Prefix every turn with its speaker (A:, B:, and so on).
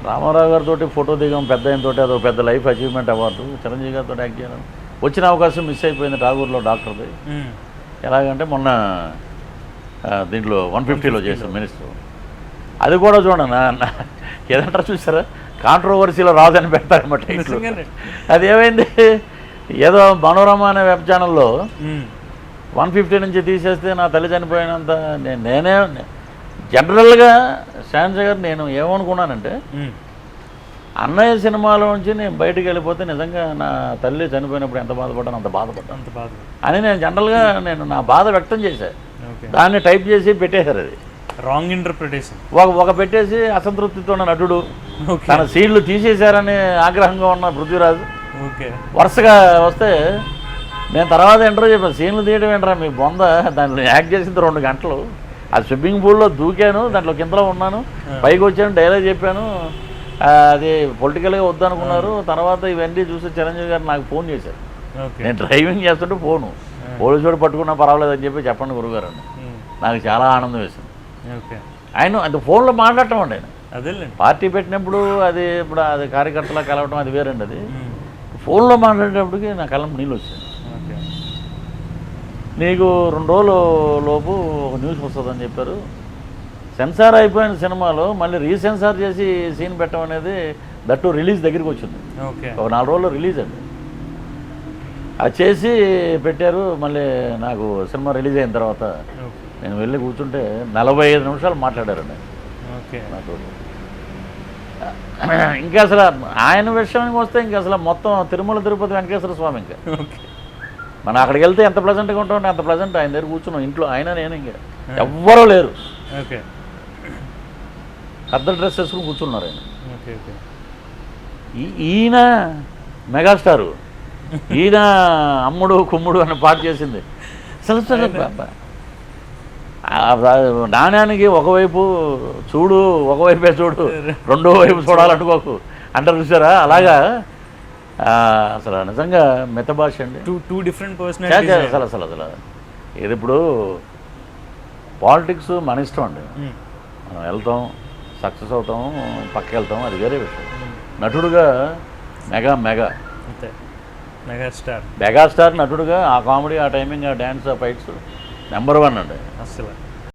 A: రామారావు గారితో ఫోటో దిగం పెద్ద ఆయనతో అదో పెద్ద లైఫ్ అచీవ్మెంట్ అవార్డు. చిరంజీవి గారితో యాక్ట్ చేయడం వచ్చిన అవకాశం మిస్ అయిపోయింది ఠాగూర్లో డాక్టర్ది. ఎలాగంటే మొన్న దీంట్లో 150లో చేశాను మినిస్టర్. అది కూడా చూడండి ఏదంటారు చూసారా, కాంట్రవర్సీలో రాదని పెడతారన్నమాట. అది ఏమైంది, ఏదో మనోరమ అనే వెబ్ ఛానల్లో 150 నుంచి తీసేస్తే నా తల్లి చనిపోయినంత నేనే జనరల్గా శాంజ గారు నేను ఏమనుకున్నానంటే అన్నయ్య సినిమాలో నుంచి నేను బయటకు వెళ్ళిపోతే నిజంగా నా తల్లి చనిపోయినప్పుడు ఎంత బాధపడ్డాను అంత బాధపడ్డాను అని నేను జనరల్గా నా బాధ వ్యక్తం చేశాను. దాన్ని టైప్ చేసి పెట్టేశారు. అది
B: రాంగ్ ఇంటర్ప్రిటేషన్.
A: ఒక పెట్టేసి అసంతృప్తితో ఉన్న నటుడు తన సీన్లు తీసేశారని ఆగ్రహంగా ఉన్న పృథ్వీరాజు వరుసగా వస్తే నేను తర్వాత ఇంటర్వ్యూ చెప్పాను, సీన్లు తీయడం ఏంటరా మీ బొంద, దాంట్లో యాక్ట్ చేసింది 2 గంటలు, అది స్విమ్మింగ్ పూల్లో దూకాను, దాంట్లో కిందలో ఉన్నాను, పైకి వచ్చాను, డైలాగ్ చెప్పాను, అది పొలిటికల్గా వద్దనుకున్నారు. తర్వాత ఇవన్నీ చూసి చిరంజీవి గారు నాకు ఫోన్ చేశారు. నేను డ్రైవింగ్ చేస్తుంటే ఫోను పోలీసు వాడు పట్టుకున్నా పర్వాలేదని చెప్పండి గురుగారు అని. నాకు చాలా ఆనందం వేసింది. ఆయన అది ఫోన్లో మాట్లాడటం అండి. ఆయన పార్టీ పెట్టినప్పుడు అది ఇప్పుడు అది కార్యకర్తలా కలవటం అది వేరండి. అది ఫోన్లో మాట్లాడేటప్పటికి నా కళ్ళ నీళ్ళు వచ్చాయి. నీకు 2 రోజుల లోపు ఒక న్యూస్ వస్తుందని చెప్పారు. సెన్సార్ అయిపోయిన సినిమాలో మళ్ళీ రీసెన్సార్ చేసి సీన్ పెట్టడం అనేది దట్టు రిలీజ్ దగ్గరికి వచ్చింది. ఒక 4 రోజుల్లో రిలీజ్ అండి. అది చేసి పెట్టారు. మళ్ళీ నాకు సినిమా రిలీజ్ అయిన తర్వాత నేను వెళ్ళి కూర్చుంటే 45 నిమిషాలు మాట్లాడారండి నాతో. ఇంకా అసలు ఆయన విషయానికి వస్తే ఇంకా అసలు మొత్తం తిరుమల తిరుపతి వెంకటేశ్వర స్వామి ఇంకా మనం అక్కడికి వెళ్తే ఎంత ప్లెజెంట్గా ఉంటామంటే అంత ప్లెజెంట్. ఆయన దగ్గర కూర్చున్నాం ఇంట్లో, ఆయన నేను ఇంకా ఎవ్వరూ లేరు. పెద్ద డ్రెస్ వేసుకుని కూర్చున్నారు ఆయన. ఈయన మెగాస్టారు, ఈయన అమ్ముడు కుమ్ముడు అనే పాట చేసింది. అసలు నాణ్యానికి ఒకవైపు చూడు, ఒకవైపే చూడు, రెండో వైపు చూడాలనుకోకు అంటారు చూసారా, అలాగా అసలు నిజంగా మిత భాష అండి.
B: Two different personalities.
A: అసలు ఇది ఇప్పుడు పాలిటిక్స్ మన ఇష్టం అండి. మనం వెళ్తాం, సక్సెస్ అవుతాం, పక్కకి వెళ్తాం, అది వేరే విషయం. నటుడుగా మెగాస్టార్ నటుడుగా ఆ కామెడీ, ఆ టైమింగ్, ఆ డ్యాన్స్, ఆ ఫైట్స్ నెంబర్ 1 అండి.
B: అసలు